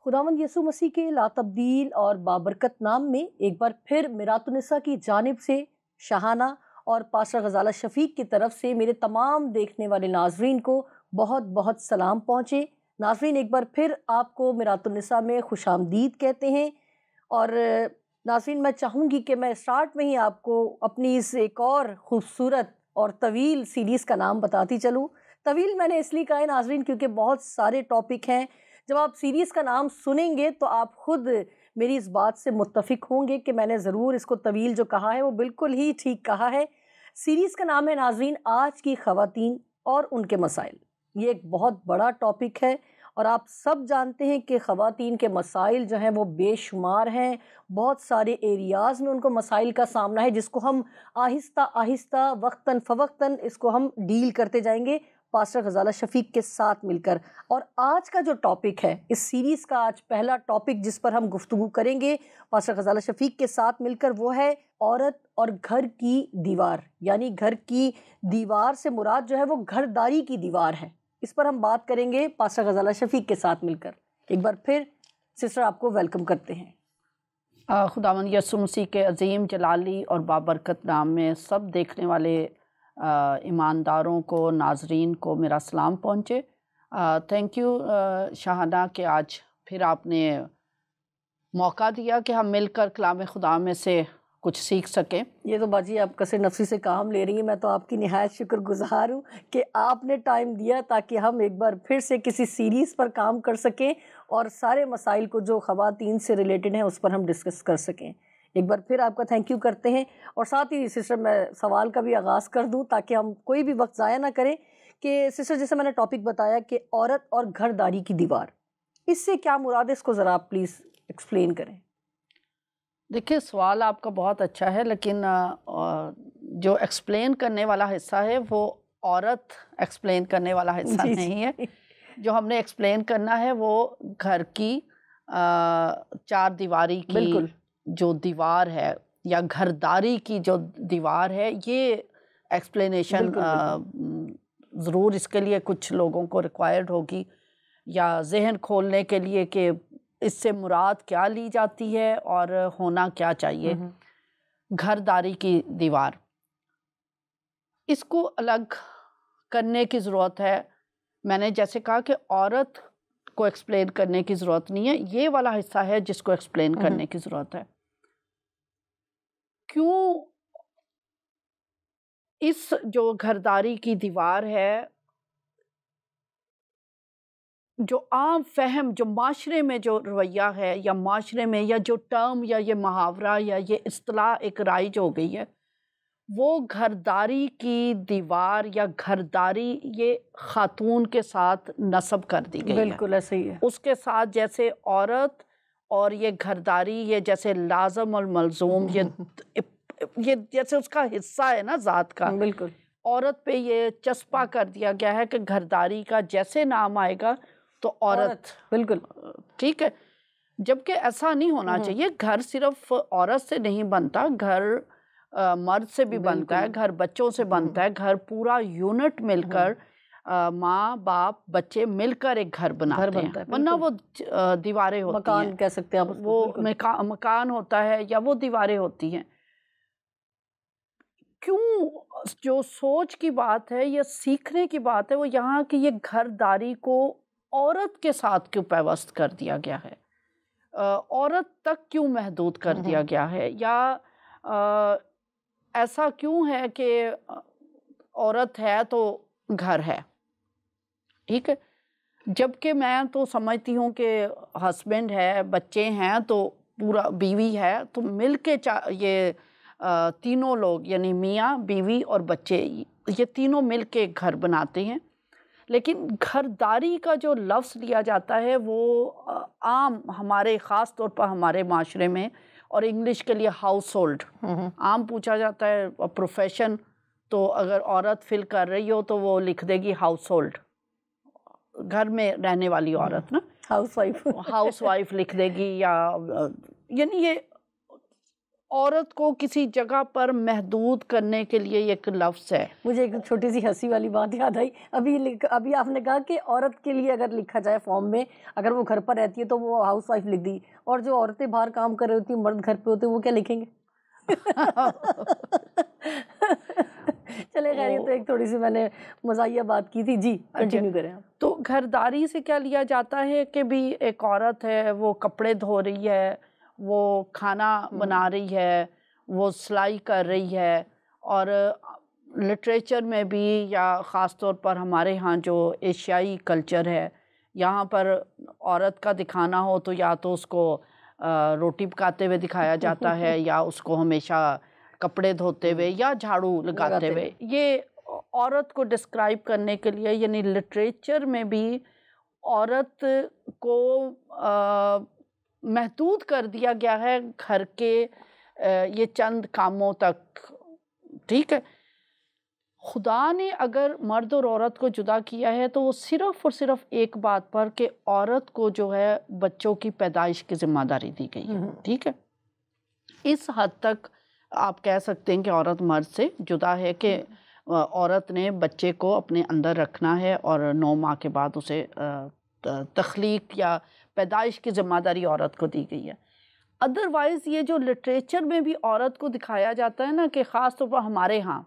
خداوند یسوع مسیح کے لاتبدیل اور بابرکت نام میں ایک بار پھر میرات النساء کی جانب سے شاہانہ اور پاسٹر غزالہ شفیق کی طرف سے میرے تمام دیکھنے والے ناظرین کو بہت بہت سلام پہنچے۔ ناظرین، ایک بار پھر آپ کو میرات النساء میں خوش آمدید کہتے ہیں، اور ناظرین میں چاہوں گی کہ میں اسٹارٹ میں ہی آپ کو اپنی اس ایک اور خوبصورت اور طویل سیریز کا نام بتاتی چلوں۔ طویل میں نے اس لیے کہا ہے ناظرین کیونکہ بہت سارے ٹاپک ہیں۔ جب آپ سیریز کا نام سنیں گے تو آپ خود میری اس بات سے متفق ہوں گے کہ میں نے ضرور اس کو طویل جو کہا ہے وہ بالکل ہی ٹھیک کہا ہے۔ سیریز کا نام ہے ناظرین آج کی خواتین اور ان کے مسائل۔ یہ ایک بہت بڑا ٹاپک ہے اور آپ سب جانتے ہیں کہ خواتین کے مسائل جو ہیں وہ بے شمار ہیں، بہت سارے ایریاز میں ان کو مسائل کا سامنا ہے، جس کو ہم آہستہ آہستہ وقتاً فوقتاً اس کو ہم ڈیل کرتے جائیں گے پاسٹر غزالہ شفیق کے ساتھ مل کر۔ اور آج کا جو ٹاپک ہے، اس سیریز کا آج پہلا ٹاپک جس پر ہم گفتگو کریں گے پاسٹر غزالہ شفیق کے ساتھ مل کر، وہ ہے عورت اور گھر کی دیوار، یعنی گھر کی دیوار سے مراد جو ہے وہ گھرداری کی دیوار ہے۔ اس پر ہم بات کریں گے پاسٹر غزالہ شفیق کے ساتھ مل کر۔ ایک بار پھر سسٹر آپ کو ویلکم کرتے ہیں۔ خداوند یسوع مسیح کے عظیم جلالی اور بابرکت نام میں سب دیکھنے والے ایمانداروں کو، ناظرین کو میرا سلام پہنچے۔ تھینک یو شاہانہ کہ آج پھر آپ نے موقع دیا کہ ہم مل کر کلام خدا میں سے کچھ سیکھ سکیں۔ یہ تو باجی آپ کثیر نفسی سے کام لے رہی ہیں، میں تو آپ کی نہایت شکر گزار ہوں کہ آپ نے ٹائم دیا تاکہ ہم ایک بار پھر سے کسی سیریز پر کام کر سکیں اور سارے مسائل کو جو خواتین سے ریلیٹڈ ہیں اس پر ہم ڈسکس کر سکیں۔ ایک بار پھر آپ کا تھینک یو کرتے ہیں، اور ساتھ ہی سسٹر میں سوال کا بھی آغاز کر دوں تاکہ ہم کوئی بھی وقت ضائع نہ کریں کہ سسٹر جیسے میں نے ٹاپک بتایا کہ عورت اور گھرداری کی دیوار، اس سے کیا مراد ہے، اس کو ذرا آپ پلیز ایکسپلین کریں۔ دیکھیے سوال آپ کا بہت اچھا ہے، لیکن جو ایکسپلین کرنے والا حصہ ہے وہ عورت ایکسپلین کرنے والا حصہ نہیں ہے۔ جو ہم نے ایکسپلین کرنا ہے وہ گھر کی چار دیواری کی جو دیوار ہے یا گھرداری کی جو دیوار ہے، یہ ایکسپلینیشن ضرور اس کے لیے کچھ لوگوں کو ریکوائرڈ ہوگی، یا ذہن کھولنے کے لیے کہ اس سے مراد کیا لی جاتی ہے اور ہونا کیا چاہیے۔ گھرداری کی دیوار، اس کو الگ کرنے کی ضرورت ہے۔ میں نے جیسے کہا کہ عورت کو ایکسپلین کرنے کی ضرورت نہیں ہے، یہ والا حصہ ہے جس کو ایکسپلین کرنے کی ضرورت ہے۔ کیوں اس جو گھرداری کی دیوار ہے، جو عام فہم جو معاشرے میں جو رویہ ہے یا معاشرے میں یا جو ٹرم یا یہ محاورہ یا یہ اصطلاح ایک رائج ہو گئی ہے، وہ گھرداری کی دیوار یا گھرداری یہ خاتون کے ساتھ نصب کر دی گئی ہے۔ بالکل ایسے ہی ہے۔ اس کے ساتھ جیسے عورت اور یہ گھرداری یہ جیسے لازم اور ملزوم، یہ جیسے اس کا حصہ ہے نا ذات کا۔ بالکل عورت پہ یہ چسپا کر دیا گیا ہے کہ گھرداری کا جیسے نام آئے گا تو عورت، بالکل ٹھیک ہے، جبکہ ایسا نہیں ہونا چاہیے۔ گھر صرف عورت سے نہیں بنتا، گھر مرد سے بھی بنتا ہے، گھر بچوں سے بنتا ہے، گھر پورا یونٹ مل کر ماں باپ بچے مل کر ایک گھر بناتے ہیں، ورنہ وہ دیواریں ہوتی ہیں، مکان کہہ سکتے ہیں آپ، وہ مکان ہوتا ہے یا وہ دیواریں ہوتی ہیں۔ کیوں جو سوچ کی بات ہے یا سیکھنے کی بات ہے وہ یہاں کہ یہ گھرداری کو عورت کے ساتھ کیوں پیوست کر دیا گیا ہے، عورت تک کیوں محدود کر دیا گیا ہے، یا ایسا کیوں ہے کہ عورت ہے تو گھر ہے، ٹھیک ہے، جبکہ میں تو سمجھتی ہوں کہ ہسبینڈ ہے، بچے ہیں تو پورا بیوی ہے تو مل کے یہ تینوں لوگ یعنی میاں بیوی اور بچے یہ تینوں مل کے گھر بناتے ہیں۔ لیکن گھرداری کا جو لفظ لیا جاتا ہے وہ عام ہمارے خاص طور پر ہمارے معاشرے میں، اور انگلش کے لیے ہاؤس ہولڈ عام پوچھا جاتا ہے، پروفیشن تو اگر عورت فل کر رہی ہو تو وہ لکھ دے گی ہاؤس ہولڈ، گھر میں رہنے والی عورت نا، ہاؤس وائف لکھ دے گی، یا یعنی یہ عورت کو کسی جگہ پر محدود کرنے کے لیے ایک لفظ ہے. مجھے ایک چھوٹی سی ہنسی والی بات یاد آئی. ابھی آپ نے کہا کہ عورت کے لیے اگر لکھا جائے فارم میں، اگر وہ گھر پر رہتی ہے تو وہ ہاؤس وائف لکھ دی، اور جو عورتیں باہر کام کر رہی ہوتی ہیں، مرد گھر پہ ہوتے ہیں، وہ کیا لکھیں گے؟ چلے خیر، یہ تو ایک تھوڑی سی میں نے مزاحیہ بات کی تھی. جی کنٹینیو کریں آپ. تو گھرداری سے کیا لیا جاتا ہے کہ بھی ایک عورت ہے، وہ کپڑے دھو رہی ہے، وہ کھانا بنا رہی ہے، وہ سلائی کر رہی ہے. اور لٹریچر میں بھی، یا خاص طور پر ہمارے ہاں جو ایشیائی کلچر ہے، یہاں پر عورت کا دکھانا ہو تو یا تو اس کو روٹی پکاتے ہوئے دکھایا جاتا ہے، یا اس کو ہمیشہ کپڑے دھوتے ہوئے یا جھاڑو لگاتے ہوئے. یہ عورت کو ڈسکرائب کرنے کے لیے، یعنی لٹریچر میں بھی عورت کو محدود کر دیا گیا ہے گھر کے یہ چند کاموں تک. ٹھیک ہے، خدا نے اگر مرد اور عورت کو جدا کیا ہے تو وہ صرف اور صرف ایک بات پر، کہ عورت کو جو ہے بچوں کی پیدائش کی ذمہ داری دی گئی ہے. ٹھیک ہے، اس حد تک آپ کہہ سکتے ہیں کہ عورت مرد سے جدا ہے، کہ عورت نے بچے کو اپنے اندر رکھنا ہے، اور 9 ماہ کے بعد اسے تخلیق یا پیدائش کی ذمہ داری عورت کو دی گئی ہے. ادروائز یہ جو لٹریچر میں بھی عورت کو دکھایا جاتا ہے نا، کہ خاص طور پر ہمارے ہاں،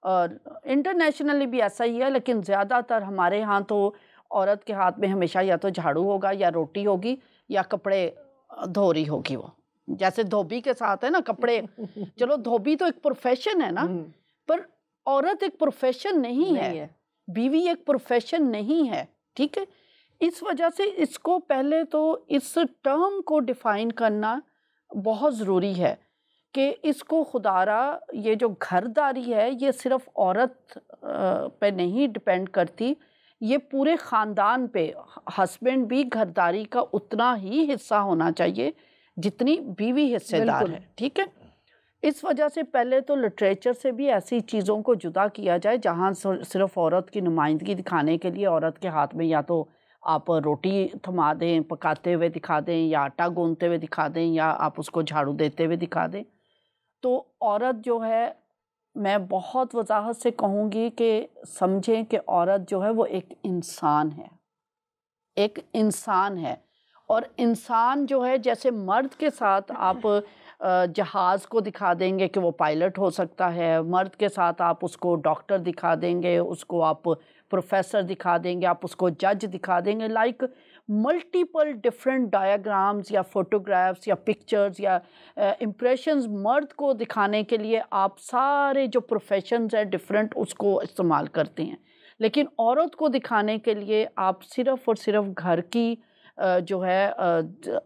اور انٹرنیشنلی بھی ایسا ہی ہے، لیکن زیادہ تر ہمارے ہاں تو عورت کے ہاتھ میں ہمیشہ یا تو جھاڑو ہوگا، یا روٹی ہوگی، یا کپڑے دھو رہی ہوگی. وہ جیسے دھوبی کے ساتھ ہے نا کپڑے. چلو دھوبی تو ایک پروفیشن ہے نا، پر عورت ایک پروفیشن نہیں ہے، بیوی ایک پروفیشن نہیں ہے. ٹھیک ہے، اس وجہ سے اس کو پہلے تو اس ٹرم کو ڈیفائن کرنا بہت ضروری ہے، کہ اس کو خدارا یہ جو گھرداری ہے یہ صرف عورت پہ نہیں ڈیپینڈ کرتی، یہ پورے خاندان پہ. ہسبینڈ بھی گھرداری کا اتنا ہی حصہ ہونا چاہیے جتنی بیوی حصے دار ہے. ٹھیک ہے، اس وجہ سے پہلے تو لٹریچر سے بھی ایسی چیزوں کو جدا کیا جائے جہاں صرف عورت کی نمائندگی دکھانے کے لیے عورت کے ہاتھ میں یا تو آپ روٹی تھما دیں، پکاتے ہوئے دکھا دیں، یا آٹا گوندتے ہوئے دکھا دیں، یا آپ اس کو جھاڑو دیتے ہوئے دکھا دیں. تو عورت جو ہے، میں بہت وضاحت سے کہوں گی کہ سمجھیں کہ عورت جو ہے وہ ایک انسان ہے، ایک انسان ہے. اور انسان جو ہے، جیسے مرد کے ساتھ آپ جہاز کو دکھا دیں گے کہ وہ پائلٹ ہو سکتا ہے، مرد کے ساتھ آپ اس کو ڈاکٹر دکھا دیں گے، اس کو آپ پروفیسر دکھا دیں گے، آپ اس کو جج دکھا دیں گے، لائک ملٹیپل ڈفرینٹ ڈایاگرامز یا فوٹوگرافس یا پکچرز یا امپریشنز مرد کو دکھانے کے لیے آپ سارے جو پروفیشنز ہیں ڈفرینٹ اس کو استعمال کرتے ہیں. لیکن عورت کو دکھانے کے لیے آپ صرف اور صرف گھر کی جو ہے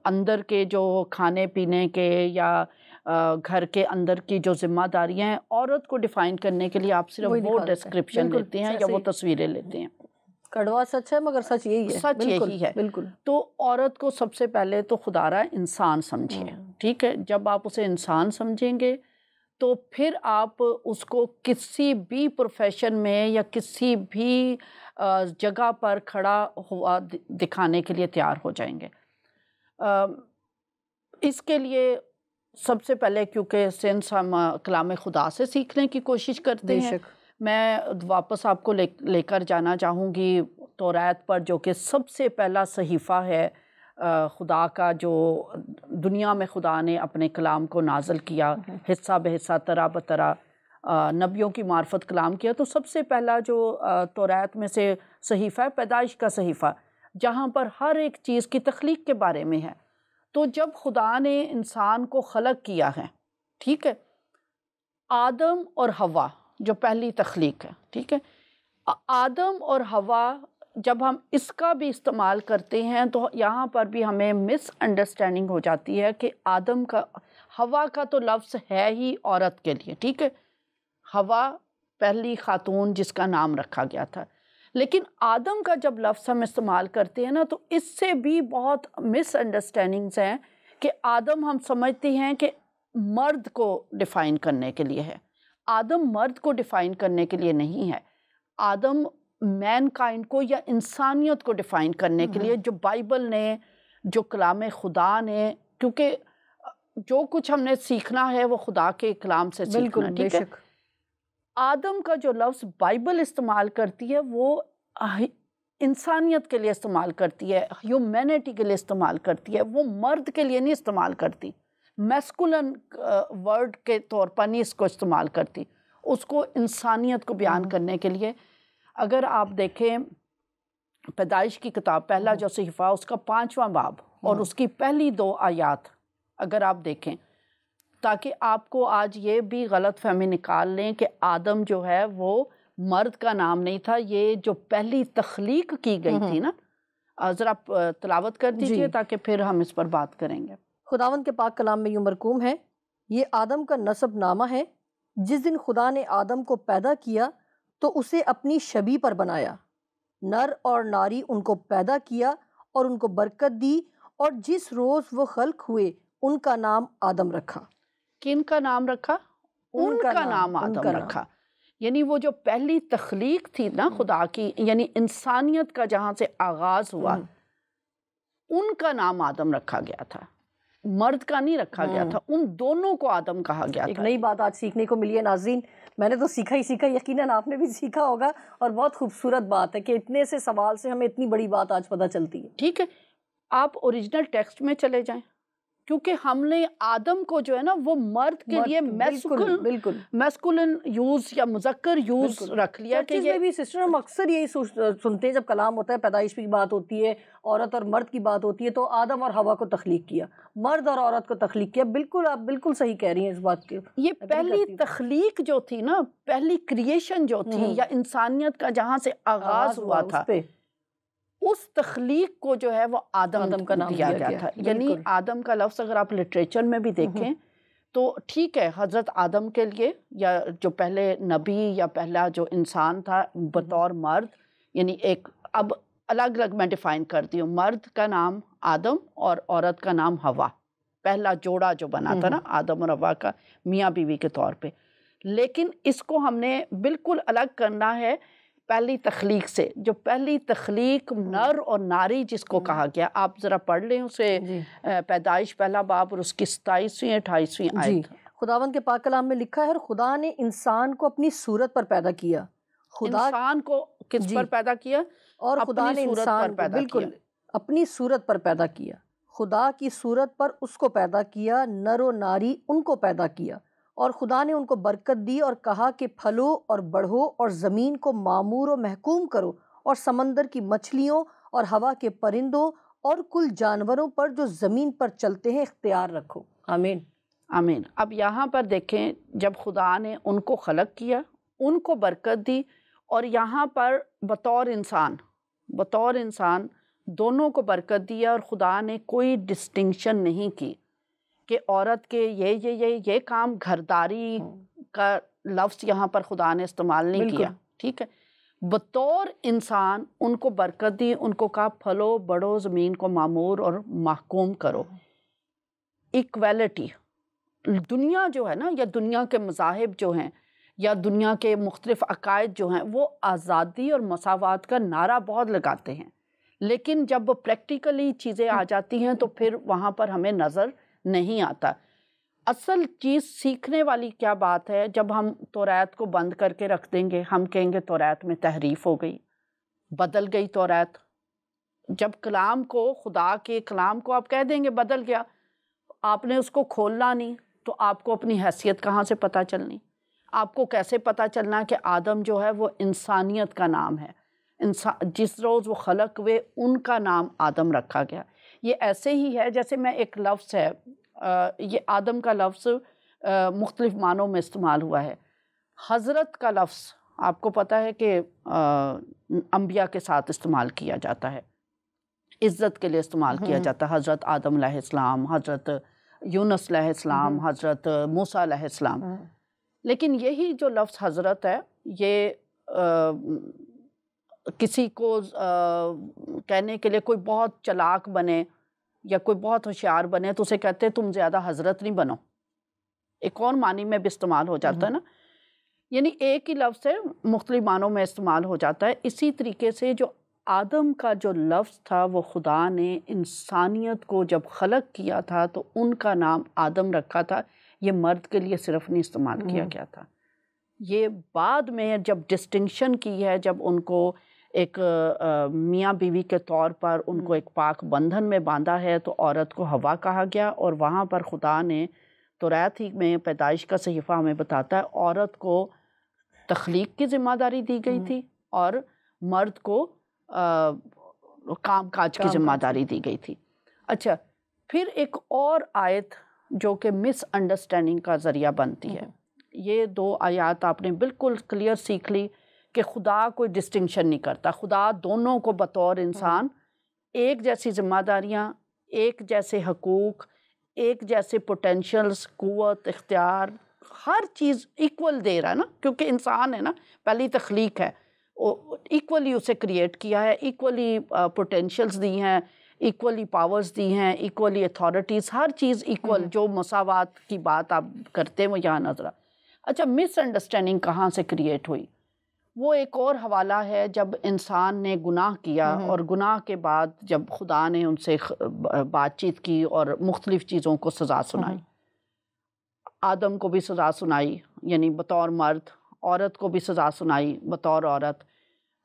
اندر کے جو کھانے پینے کے یا گھر کے اندر کی جو ذمہ داریاں ہیں، عورت کو ڈیفائن کرنے کے لیے آپ صرف وہ ڈسکرپشن لیتے ہیں یا وہ تصویریں لیتے ہیں. کڑوا سچ ہے مگر سچ یہی ہے. سچ یہی ہے. بالکل. تو عورت کو سب سے پہلے تو خدارا انسان سمجھیں. ٹھیک ہے، جب آپ اسے انسان سمجھیں گے تو پھر آپ اس کو کسی بھی پروفیشن میں یا کسی بھی جگہ پر کھڑا ہوا دکھانے کے لیے تیار ہو جائیں گے. اس کے لیے سب سے پہلے، کیونکہ سینس ہم کلام خدا سے سیکھنے کی کوشش کرتے ہیں، میں واپس آپ کو لے کر جانا چاہوں گی توریت پر، جو کہ سب سے پہلا صحیفہ ہے خدا کا، جو دنیا میں خدا نے اپنے کلام کو نازل کیا، حصہ بہ حصہ، طرح بطرح نبیوں کی معرفت کلام کیا. تو سب سے پہلا جو توریت میں سے صحیفہ ہے، پیدائش کا صحیفہ، جہاں پر ہر ایک چیز کی تخلیق کے بارے میں ہے. تو جب خدا نے انسان کو خلق کیا ہے، ٹھیک ہے، آدم اور حوا جو پہلی تخلیق ہے، ٹھیک ہے، آدم اور حوا جب ہم اس کا بھی استعمال کرتے ہیں تو یہاں پر بھی ہمیں مس انڈرسٹینڈنگ ہو جاتی ہے کہ آدم کا، حوا کا تو لفظ ہے ہی عورت کے لیے. ٹھیک ہے، حوا پہلی خاتون جس کا نام رکھا گیا تھا. لیکن آدم کا جب لفظ ہم استعمال کرتے ہیں نا، تو اس سے بھی بہت مس انڈرسٹینڈنگز ہیں کہ آدم ہم سمجھتے ہیں کہ مرد کو ڈیفائن کرنے کے لیے ہے. آدم مرد کو ڈیفائن کرنے کے لیے نہیں ہے. آدم مین کائنڈ کو یا انسانیت کو ڈیفائن کرنے کے لیے، جو بائبل نے، جو کلام خدا نے، کیونکہ جو کچھ ہم نے سیکھنا ہے وہ خدا کے کلام سے سیکھنا، بالکل، بے ٹھیک ہے؟ شک۔ آدم کا جو لفظ بائبل استعمال کرتی ہے وہ انسانیت کے لیے استعمال کرتی ہے، ہیومینٹی کے لیے استعمال کرتی ہے، وہ مرد کے لیے نہیں استعمال کرتی، میسکولن ورڈ کے طور پر نہیں اس کو استعمال کرتی، اس کو انسانیت کو بیان کرنے کے لیے۔ اگر آپ دیکھیں پیدائش کی کتاب پہلا جو صحیفہ اس کا 5واں باب اور اس کی پہلی 2 آیات اگر آپ دیکھیں، تاکہ آپ کو آج یہ بھی غلط فہمی نکال لیں کہ آدم جو ہے وہ مرد کا نام نہیں تھا، یہ جو پہلی تخلیق کی گئی تھی نا، ذرا تلاوت کر دیجئے تاکہ پھر ہم اس پر بات کریں گے۔ خداوند کے پاک کلام میں یوں مرقوم ہے، یہ آدم کا نسب نامہ ہے، جس دن خدا نے آدم کو پیدا کیا تو اسے اپنی شبیہ پر بنایا، نر اور ناری ان کو پیدا کیا اور ان کو برکت دی، اور جس روز وہ خلق ہوئے ان کا نام آدم رکھا۔ کن کا نام رکھا؟ ان کا نام آدم رکھا۔ یعنی وہ جو پہلی تخلیق تھی نا خدا کی، یعنی انسانیت کا جہاں سے آغاز ہوا، ان کا نام آدم رکھا گیا تھا، مرد کا نہیں رکھا گیا تھا، ان دونوں کو آدم کہا گیا تھا۔ ایک نئی بات آج سیکھنے کو ملی ہے ناظرین، میں نے تو سیکھا ہی سیکھا، یقیناً آپ نے بھی سیکھا ہوگا، اور بہت خوبصورت بات ہے کہ اتنے سے سوال سے ہمیں اتنی بڑی بات آج پتہ چلتی ہے۔ ٹھیک ہے، آپ اوریجنل ٹیکسٹ میں چلے جائیں، کیونکہ ہم نے آدم کو جو ہے نا وہ مرد کے لیے میسکولن یوز یا مذکر یوز رکھ لیا کہ یہ بھی سسٹر ہم اکثر یہی سنتے ہیں جب کلام ہوتا ہے، پیدائش کی بات ہوتی ہے، عورت اور مرد کی بات ہوتی ہے، تو آدم اور حوا کو تخلیق کیا، مرد اور عورت کو تخلیق کیا۔ بالکل، آپ بالکل صحیح کہہ رہی ہیں اس بات کی۔ یہ پہلی تخلیق جو تھی نا، پہلی کریشن جو تھی یا انسانیت کا جہاں سے آغاز ہوا تھا، اس تخلیق کو جو ہے وہ آدم کا نام دیا گیا تھا۔ یعنی آدم کا لفظ اگر آپ لٹریچر میں بھی دیکھیں تو ٹھیک ہے، حضرت آدم کے لیے یا جو پہلے نبی یا پہلا جو انسان تھا بطور مرد، یعنی ایک اب الگ الگ میں ڈیفائن کرتی ہوں، مرد کا نام آدم اور عورت کا نام حوا، پہلا جوڑا جو بنا تھا نا آدم اور حوا کا میاں بیوی کے طور پہ۔ لیکن اس کو ہم نے بالکل الگ کرنا ہے پہلی تخلیق سے، جو پہلی تخلیق نر اور ناری جس کو کہا گیا۔ آپ ذرا پڑھ لیں اسے، پیدائش پہلا باب اور اس کی 27ویں 28ویں آیت۔ خداوند کے پاک کلام میں لکھا ہے، اور خدا نے انسان کو اپنی صورت پر پیدا کیا۔ انسان کو کس پر پیدا کیا؟ اور خدا نے انسان کو بالکل اپنی صورت پر پیدا کیا، خدا کی صورت پر اس کو پیدا کیا، نر و ناری ان کو پیدا کیا، اور خدا نے ان کو برکت دی اور کہا کہ پھلو اور بڑھو اور زمین کو معمور و محکوم کرو، اور سمندر کی مچھلیوں اور ہوا کے پرندوں اور کل جانوروں پر جو زمین پر چلتے ہیں اختیار رکھو۔ آمین آمین۔ اب یہاں پر دیکھیں، جب خدا نے ان کو خلق کیا، ان کو برکت دی، اور یہاں پر بطور انسان دونوں کو برکت دیا، اور خدا نے کوئی ڈسٹنکشن نہیں کی کہ عورت کے یہ کام، گھرداری کا لفظ یہاں پر خدا نے استعمال نہیں کیا، ٹھیک ہے۔ بطور انسان ان کو برکت دی، ان کو کہا پھلو بڑھو، زمین کو معمور اور محکوم کرو۔ ایکویلٹی، دنیا جو ہے نا، یا دنیا کے مذاہب جو ہیں یا دنیا کے مختلف عقائد جو ہیں، وہ آزادی اور مساوات کا نعرہ بہت لگاتے ہیں، لیکن جب وہ پریکٹیکلی چیزیں آ جاتی ہیں تو پھر وہاں پر ہمیں نظر نہیں آتا۔ اصل چیز سیکھنے والی کیا بات ہے؟ جب ہم توریت کو بند کر کے رکھ دیں گے، ہم کہیں گے توریت میں تحریف ہو گئی، بدل گئی توریت۔ جب کلام کو، خدا کے کلام کو آپ کہہ دیں گے بدل گیا، آپ نے اس کو کھولنا نہیں، تو آپ کو اپنی حیثیت کہاں سے پتہ چلنی؟ آپ کو کیسے پتہ چلنا کہ آدم جو ہے وہ انسانیت کا نام ہے، جس روز وہ خلق ہوئے ان کا نام آدم رکھا گیا۔ یہ ایسے ہی ہے جیسے میں ایک لفظ ہے، یہ آدم کا لفظ مختلف معنوں میں استعمال ہوا ہے۔ حضرت کا لفظ آپ کو پتہ ہے کہ انبیاء کے ساتھ استعمال کیا جاتا ہے، عزت کے لیے استعمال کیا جاتا ہے۔ حضرت آدم علیہ السلام، حضرت یونس علیہ السلام، حضرت موسیٰ علیہ السلام۔ لیکن یہی جو لفظ حضرت ہے، یہ کسی کو کہنے کے لیے کوئی بہت چلاک بنے یا کوئی بہت ہوشیار بنے تو اسے کہتے ہیں تم زیادہ حضرت نہیں بنو، ایک اور معنی میں بھی استعمال ہو جاتا ہے نا، یعنی ایک ہی لفظ ہے مختلف معنوں میں استعمال ہو جاتا ہے۔ اسی طریقے سے جو آدم کا جو لفظ تھا وہ خدا نے انسانیت کو جب خلق کیا تھا تو ان کا نام آدم رکھا تھا. یہ مرد کے لیے صرف نہیں استعمال کیا گیا تھا. یہ بعد میں جب ڈسٹنکشن کی ہے، جب ان کو ایک میاں بیوی کے طور پر ان کو ایک پاک بندھن میں باندھا ہے تو عورت کو حوا کہا گیا. اور وہاں پر خدا نے توریت ہی میں پیدائش کا صحیفہ ہمیں بتاتا ہے عورت کو تخلیق کی ذمہ داری دی گئی تھی اور مرد کو کام کاج کی ذمہ داری دی گئی تھی. اچھا، پھر ایک اور آیت جو کہ مس انڈرسٹینڈنگ کا ذریعہ بنتی ہے. یہ 2 آیات آپ نے بالکل کلیئر سیکھ لی کہ خدا کوئی ڈسٹنکشن نہیں کرتا. خدا دونوں کو بطور انسان ایک جیسی ذمہ داریاں، ایک جیسے حقوق، ایک جیسے پوٹینشلز، قوت، اختیار، ہر چیز ایکول دے رہا ہے نا، کیونکہ انسان ہے نا، پہلی تخلیق ہے، ایکولی اسے کریٹ کیا ہے، ایکولی پوٹینشلز دی ہیں، ایکولی پاورز دی ہیں، ایکولی اتھارٹیز، ہر چیز ایکول. جو مساوات کی بات آپ کرتے ہیں وہ یہاں نظر. اچھا، مس انڈرسٹینڈنگ کہاں سے کریٹ ہوئی؟ وہ ایک اور حوالہ ہے جب انسان نے گناہ کیا اور گناہ کے بعد جب خدا نے ان سے بات چیت کی اور مختلف چیزوں کو سزا سنائی. آدم کو بھی سزا سنائی یعنی بطور مرد، عورت کو بھی سزا سنائی بطور عورت،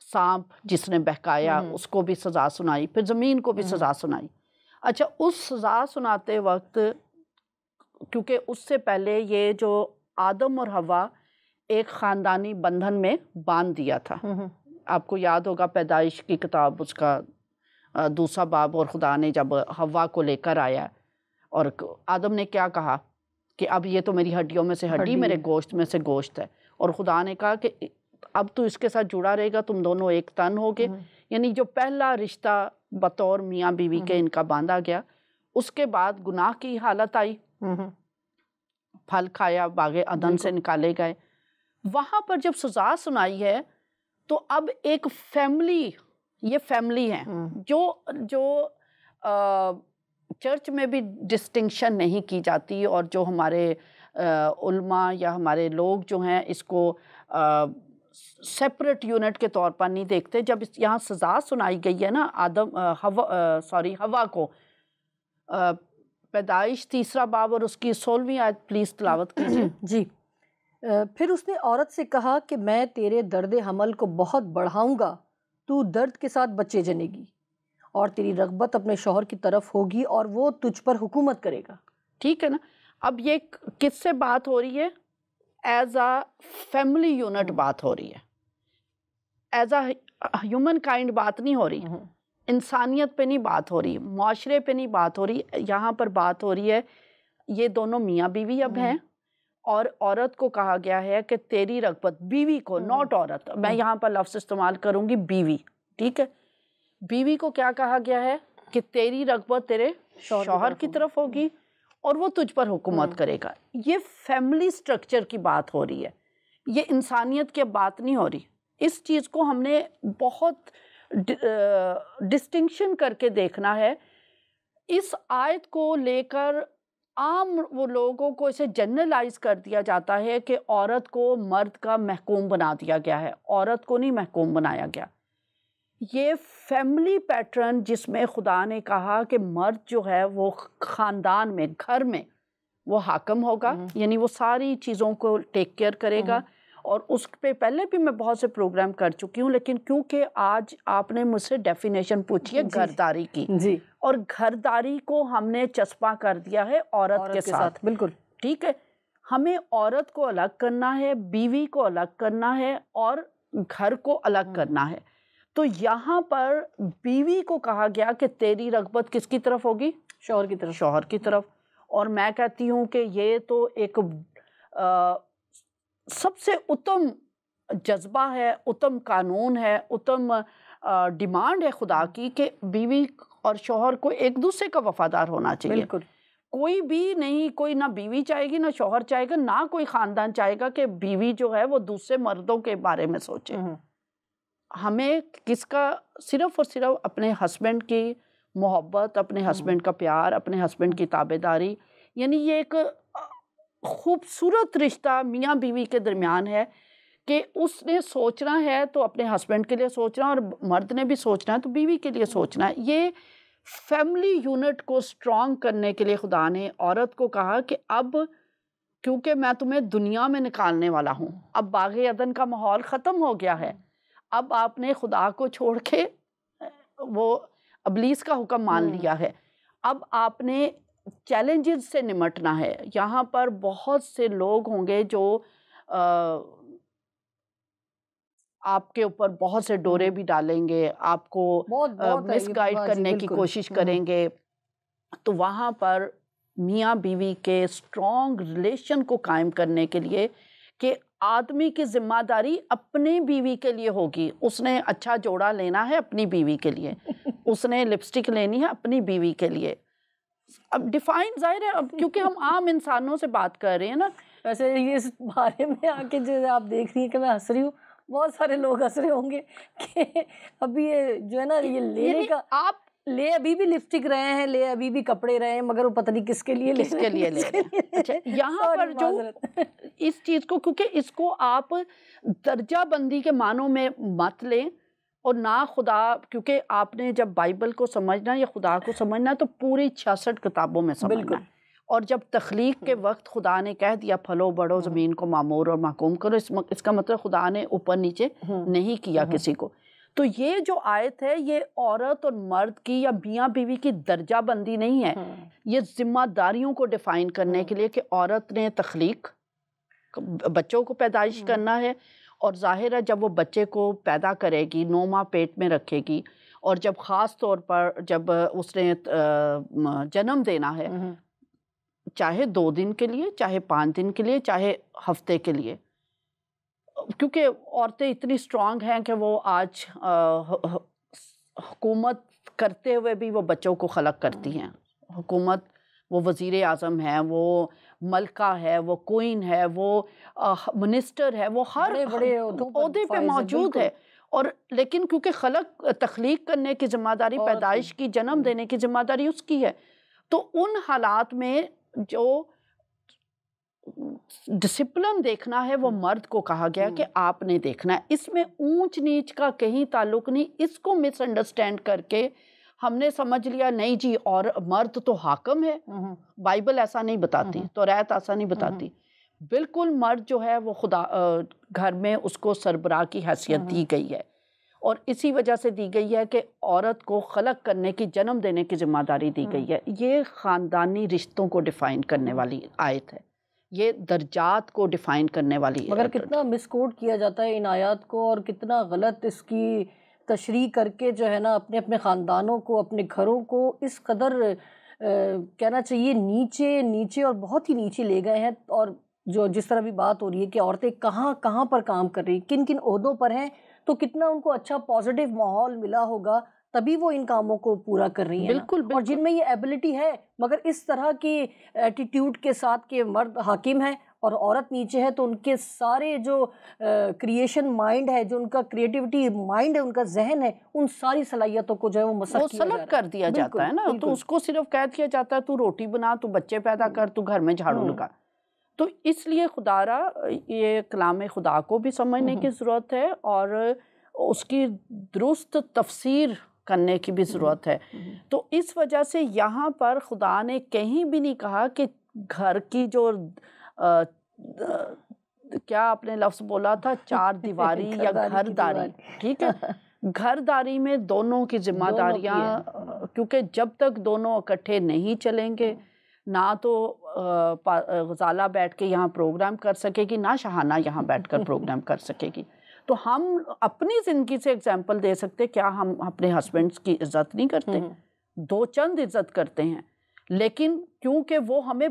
سانپ جس نے بہکایا اس کو بھی سزا سنائی، پھر زمین کو بھی سزا سنائی. اچھا، اس سزا سناتے وقت کیونکہ اس سے پہلے یہ جو آدم اور حوا ایک خاندانی بندھن میں باندھ دیا تھا. آپ کو یاد ہوگا پیدائش کی کتاب اس کا 2 باب، اور خدا نے جب حوا کو لے کر آیا اور آدم نے کیا کہا کہ اب یہ تو میری ہڈیوں میں سے ہڈی، میرے گوشت میں سے گوشت ہے، اور خدا نے کہا کہ اب تو اس کے ساتھ جڑا رہے گا، تم دونوں ایک تن ہوگے. یعنی جو پہلا رشتہ بطور میاں بیوی کے ان کا باندھا گیا، اس کے بعد گناہ کی حالت آئی، پھل کھایا، باغ عدن سے نکالے گئے. وہاں پر جب سزا سنائی ہے تو اب ایک فیملی، یہ فیملی ہیں جو چرچ میں بھی ڈسٹنکشن نہیں کی جاتی، اور جو ہمارے علماء یا ہمارے لوگ جو ہیں اس کو سیپریٹ یونٹ کے طور پر نہیں دیکھتے. جب یہاں سزا سنائی گئی ہے نا حوا کو، پیدائش 3 باب اور اس کی 16ویں آیت پلیز تلاوت کیجیے. جی. پھر اس نے عورت سے کہا کہ میں تیرے درد حمل کو بہت بڑھاؤں گا، تو درد کے ساتھ بچے جنے گی، اور تیری رغبت اپنے شوہر کی طرف ہوگی اور وہ تجھ پر حکومت کرے گا. ٹھیک ہے نا. اب یہ کس سے بات ہو رہی ہے؟ ایز اے فیملی یونٹ بات ہو رہی ہے، ایز اے ہیومن کائنڈ بات نہیں ہو رہی، انسانیت پہ نہیں بات ہو رہی، معاشرے پہ نہیں بات ہو رہی. یہاں پر بات ہو رہی ہے یہ دونوں میاں بیوی اب ہیں، اور عورت کو کہا گیا ہے کہ تیری رغبت، بیوی کو، ناٹ عورت، میں یہاں پر لفظ استعمال کروں گی بیوی. ٹھیک ہے، بیوی کو کیا کہا گیا ہے کہ تیری رغبت تیرے شوہر کی طرف ہوگی اور وہ تجھ پر حکومت کرے گا. یہ فیملی سٹرکچر کی بات ہو رہی ہے، یہ انسانیت کی بات نہیں ہو رہی. اس چیز کو ہم نے بہت ڈسٹنکشن کر کے دیکھنا ہے. اس آیت کو لے کر عام وہ لوگوں کو اسے جنرلائز کر دیا جاتا ہے کہ عورت کو مرد کا محکوم بنا دیا گیا ہے. عورت کو نہیں محکوم بنایا گیا. یہ فیملی پیٹرن جس میں خدا نے کہا کہ مرد جو ہے وہ خاندان میں، گھر میں وہ حاکم ہوگا، یعنی وہ ساری چیزوں کو ٹیک کیئر کرے گا. اور اس پہ پہلے بھی میں بہت سے پروگرام کر چکی ہوں، لیکن کیونکہ آج آپ نے مجھ سے ڈیفینیشن پوچھی ہے گھرداری کی، اور گھرداری کو ہم نے چسپاں کر دیا ہے عورت کے ساتھ. بالکل ٹھیک ہے، ہمیں عورت کو الگ کرنا ہے، بیوی کو الگ کرنا ہے، اور گھر کو الگ کرنا ہے. تو یہاں پر بیوی کو کہا گیا کہ تیری رغبت کس کی طرف ہوگی؟ شوہر کی طرف. شوہر کی طرف. اور میں کہتی ہوں کہ یہ تو ایک سب سے اتم جذبہ ہے، اتم قانون ہے، اتم ڈیمانڈ ہے خدا کی کہ بیوی اور شوہر کو ایک دوسرے کا وفادار ہونا چاہیے. بالکل. کوئی بھی نہیں، کوئی نہ بیوی چاہے گی، نہ شوہر چاہے گا، نہ کوئی خاندان چاہے گا کہ بیوی جو ہے وہ دوسرے مردوں کے بارے میں سوچے. ہمیں کس کا؟ صرف اور صرف اپنے ہسبینڈ کی محبت، اپنے ہسبینڈ کا پیار، اپنے ہسبینڈ کی تابعداری. یعنی یہ ایک خوبصورت رشتہ میاں بیوی کے درمیان ہے کہ اس نے سوچنا ہے تو اپنے ہسبینڈ کے لیے سوچنا، اور مرد نے بھی سوچنا ہے تو بیوی کے لیے سوچنا ہے۔ یہ فیملی یونٹ کو سٹرونگ کرنے کے لیے خدا نے عورت کو کہا کہ اب کیونکہ میں تمہیں دنیا میں نکالنے والا ہوں، اب باغ عدن کا ماحول ختم ہو گیا ہے، اب آپ نے خدا کو چھوڑ کے وہ ابلیس کا حکم مان لیا ہے، اب آپ نے چیلنجز سے نمٹنا ہے۔ یہاں پر بہت سے لوگ ہوں گے جو آپ کے اوپر بہت سے ڈورے بھی ڈالیں گے، آپ کو مس گائیڈ کرنے کی کوشش کریں گے، تو وہاں پر میاں بیوی کے سٹرونگ ریلیشن کو قائم کرنے کے لیے کہ آدمی کی ذمہ داری اپنی بیوی کے لیے ہوگی، اس نے اچھا جوڑا لینا ہے اپنی بیوی کے لیے، اس نے لپسٹک لینی ہے اپنی بیوی کے لیے۔ اب ڈیفائن ظاہر ہے، اب کیونکہ ہم عام انسانوں سے بات کر رہے ہیں نا۔ ویسے اس بارے میں آ کے جو آپ دیکھ رہی ہیں کہ میں ہنس رہی ہوں، بہت سارے لوگ ہنس رہے ہوں گے کہ ابھی یہ جو ہے نا یہ لینے کا، آپ لے ابھی بھی لپسٹک رہے ہیں، لے ابھی بھی کپڑے رہے ہیں، مگر وہ پتہ نہیں کس کے لیے لے رہے ہیں۔ اچھا یہاں پر جو اس چیز کو، کیونکہ اس کو آپ درجہ بندی کے معنوں میں مت لیں، اور نہ خدا، کیونکہ آپ نے جب بائبل کو سمجھنا یا خدا کو سمجھنا تو پوری 66 کتابوں میں سمجھنا ہے۔ اور جب تخلیق کے وقت خدا نے کہہ دیا پھلو بڑھو، زمین کو معمور اور محکوم کرو، اس کا مطلب خدا نے اوپر نیچے نہیں کیا کسی کو۔ تو یہ جو آیت ہے یہ عورت اور مرد کی یا میاں بیوی کی درجہ بندی نہیں ہے، یہ ذمہ داریوں کو ڈیفائن کرنے کے لیے کہ عورت نے تخلیق، بچوں کو پیدائش کرنا ہے، اور ظاہر ہے جب وہ بچے کو پیدا کرے گی 9 ماہ پیٹ میں رکھے گی، اور جب خاص طور پر جب اس نے جنم دینا ہے، چاہے 2 دن کے لیے، چاہے 5 دن کے لیے، چاہے ہفتے کے لیے، کیونکہ عورتیں اتنی سٹرونگ ہیں کہ وہ آج حکومت کرتے ہوئے بھی وہ بچوں کو خلق کرتی ہیں۔ حکومت، وہ وزیر اعظم ہے، وہ ملکہ ہے، وہ کوئین ہے، وہ منسٹر ہے، وہ ہر بڑے عہدے پہ موجود ہے، اور لیکن کیونکہ تخلیق کرنے کی ذمہ داری، پیدائش کی، جنم دینے کی ذمہ داری اس کی ہے، تو ان حالات میں جو ڈسپلن دیکھنا ہے وہ مرد کو کہا گیا کہ آپ نے دیکھنا ہے۔ اس میں اونچ نیچ کا کہیں تعلق نہیں۔ اس کو مس انڈرسٹینڈ کر کے ہم نے سمجھ لیا نہیں جی اور مرد تو حاکم ہے، بائبل ایسا نہیں بتاتی، توریت ایسا نہیں بتاتی۔ بالکل مرد جو ہے وہ خدا گھر میں اس کو سربراہ کی حیثیت دی گئی ہے، اور اسی وجہ سے دی گئی ہے کہ عورت کو خلق کرنے کی، جنم دینے کی ذمہ داری دی گئی ہے۔ یہ خاندانی رشتوں کو ڈیفائن کرنے والی آیت ہے، یہ درجات کو ڈیفائن کرنے والی ہے۔ مگر کتنا مس کوٹ کیا جاتا ہے ان آیات کو، اور کتنا غلط اس کی تشریح کر کے جو ہے نا اپنے اپنے خاندانوں کو، اپنے گھروں کو اس قدر کہنا چاہیے نیچے نیچے اور بہت ہی نیچے لے گئے ہیں۔ اور جو جس طرح بھی بات ہو رہی ہے کہ عورتیں کہاں کہاں پر کام کر رہی ہیں، کن کن عہدوں پر ہیں، تو کتنا ان کو اچھا پازیٹیو ماحول ملا ہوگا تبھی وہ ان کاموں کو پورا کر رہی ہیں۔ بالکل، اور جن میں یہ ایبلٹی ہے مگر اس طرح کی ایٹیٹیوڈ کے ساتھ کہ مرد حاکم ہے اور عورت نیچے ہے، تو ان کے سارے جو کریشن مائنڈ ہے، جو ان کا کریٹیوٹی مائنڈ ہے، ان کا ذہن ہے، ان ساری صلاحیتوں کو جو ہے وہ سلب کر دیا جاتا ہے نا۔ تو اس کو صرف کہہ دیا جاتا ہے تو روٹی بنا، تو بچے پیدا کر، تو گھر میں جھاڑو لگا۔ تو اس لیے خدا را یہ کلام خدا کو بھی سمجھنے کی ضرورت ہے، اور اس کی درست تفسیر کرنے کی بھی ضرورت ہے۔ تو اس وجہ سے یہاں پر خدا نے کہیں بھی نہیں کہا کہ گھر کی جو کیا آپ نے لفظ بولا تھا، 4 دیواری یا گھر داری، ٹھیک ہے، گھر داری میں دونوں کی ذمہ داریاں، کیونکہ جب تک دونوں اکٹھے نہیں چلیں گے، نہ تو غزالہ بیٹھ کے یہاں پروگرام کر سکے گی، نہ شہانہ یہاں بیٹھ کر پروگرام کر سکے گی۔ تو ہم اپنی زندگی سے اگزامپل دے سکتے، کیا ہم اپنے ہسبینڈز کی عزت نہیں کرتے؟ 2 چند عزت کرتے ہیں، لیکن کیونکہ وہ ہمیں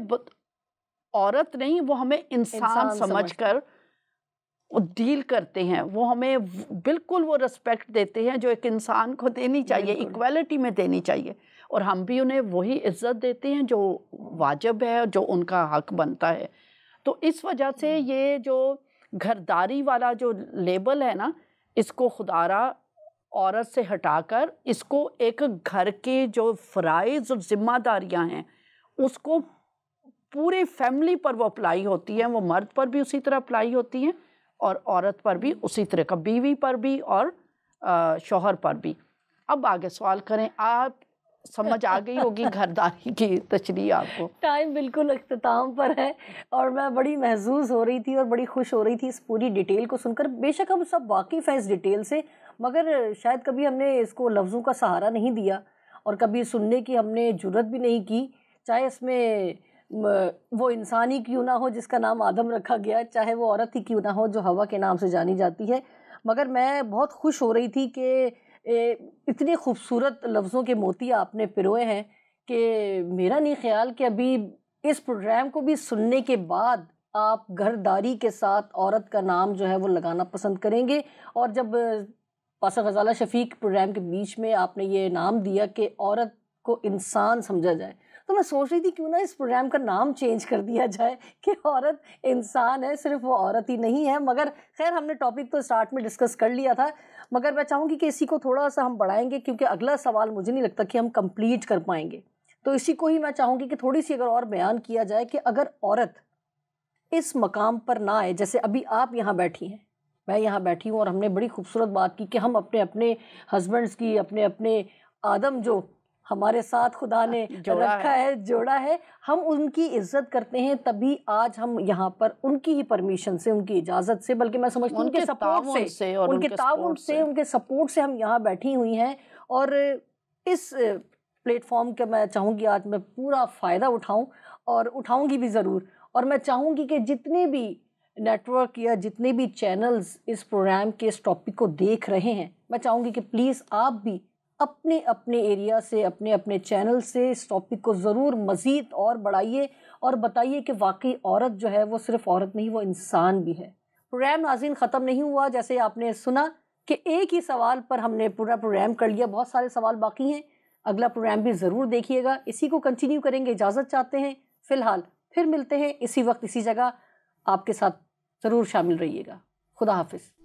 عورت نہیں، وہ ہمیں انسان سمجھ کر ڈیل کرتے ہیں، وہ ہمیں بالکل وہ رسپیکٹ دیتے ہیں جو ایک انسان کو دینی چاہیے، ایکویلٹی میں دینی چاہیے، اور ہم بھی انہیں وہی عزت دیتے ہیں جو واجب ہے، جو ان کا حق بنتا ہے۔ تو اس وجہ سے یہ جو گھرداری والا جو لیبل ہے نا، اس کو خدا را عورت سے ہٹا کر اس کو ایک گھر کے جو فرائض اور ذمہ داریاں ہیں اس کو پورے فیملی پر وہ اپلائی ہوتی ہیں، وہ مرد پر بھی اسی طرح اپلائی ہوتی ہیں، اور عورت پر بھی اسی طرح کا، بیوی پر بھی اور شوہر پر بھی۔ اب آگے سوال کریں آپ، سمجھ آ گئی ہوگی گھرداری کی تشریح آپ کو۔ ٹائم بالکل اختتام پر ہے اور میں بڑی محظوظ ہو رہی تھی اور بڑی خوش ہو رہی تھی اس پوری ڈیٹیل کو سن کر۔ بے شک ہم سب واقف ہیں اس ڈیٹیل سے، مگر شاید کبھی ہم نے اس کو لفظوں کا سہارا نہیں دیا اور کبھی سننے کی ہم نے جرت بھی نہیں کی، چاہے اس میں وہ انسان ہی کیوں نہ ہو جس کا نام آدم رکھا گیا، چاہے وہ عورت ہی کیوں نہ ہو جو حوا کے نام سے جانی جاتی ہے۔ مگر میں بہت خوش ہو رہی تھی کہ اتنے خوبصورت لفظوں کے موتی آپ نے پروئے ہیں کہ میرا نہیں خیال کہ ابھی اس پروگرام کو بھی سننے کے بعد آپ گھرداری کے ساتھ عورت کا نام جو ہے وہ لگانا پسند کریں گے۔ اور جب پاسا غزالہ شفیق پروگرام کے بیچ میں آپ نے یہ نام دیا کہ عورت کو انسان سمجھا جائے، تو میں سوچ رہی تھی کیوں نہ اس پروگرام کا نام چینج کر دیا جائے کہ عورت انسان ہے، صرف وہ عورت ہی نہیں ہے۔ مگر خیر ہم نے ٹاپک تو اسٹارٹ میں ڈسکس کر لیا تھا، مگر میں چاہوں گی کہ اسی کو تھوڑا سا ہم بڑھائیں گے کیونکہ اگلا سوال مجھے نہیں لگتا کہ ہم کمپلیٹ کر پائیں گے، تو اسی کو ہی میں چاہوں گی کہ تھوڑی سی اگر اور بیان کیا جائے کہ اگر عورت اس مقام پر نہ آئے، جیسے ابھی آپ یہاں بیٹھی ہیں، میں یہاں بیٹھی ہوں اور ہم نے بڑی خوبصورت بات کی کہ ہم اپنے اپنے ہسبینڈس کی، اپنے اپنے آدم جو ہمارے ساتھ خدا نے رکھا ہے، جوڑا ہے، ہم ان کی عزت کرتے ہیں، تبھی آج ہم یہاں پر ان کی ہی پرمیشن سے، ان کی اجازت سے، بلکہ میں سمجھتی ہوں ان کے سپورٹ سے، ان کے تعاون سے، ان کے سپورٹ سے ہم یہاں بیٹھی ہوئی ہیں۔ اور اس پلیٹ فارم کا میں چاہوں گی آج میں پورا فائدہ اٹھاؤں اور اٹھاؤں گی بھی ضرور، اور میں چاہوں گی کہ جتنے بھی نیٹ ورک یا جتنے بھی چینلز اس پروگرام کے اس ٹاپک کو دیکھ رہے ہیں، میں چاہوں گی کہ پلیز آپ بھی اپنے اپنے ایریا سے، اپنے اپنے چینل سے اس ٹاپک کو ضرور مزید اور بڑھائیے اور بتائیے کہ واقعی عورت جو ہے وہ صرف عورت نہیں، وہ انسان بھی ہے۔ پروگرام ناظرین ختم نہیں ہوا، جیسے آپ نے سنا کہ ایک ہی سوال پر ہم نے پورا پروگرام کر لیا، بہت سارے سوال باقی ہیں، اگلا پروگرام بھی ضرور دیکھیے گا، اسی کو کنٹینیو کریں گے۔ اجازت چاہتے ہیں، فی الحال پھر ملتے ہیں اسی وقت اسی جگہ، آپ کے ساتھ ضرور شامل رہیے گا۔ خدا حافظ۔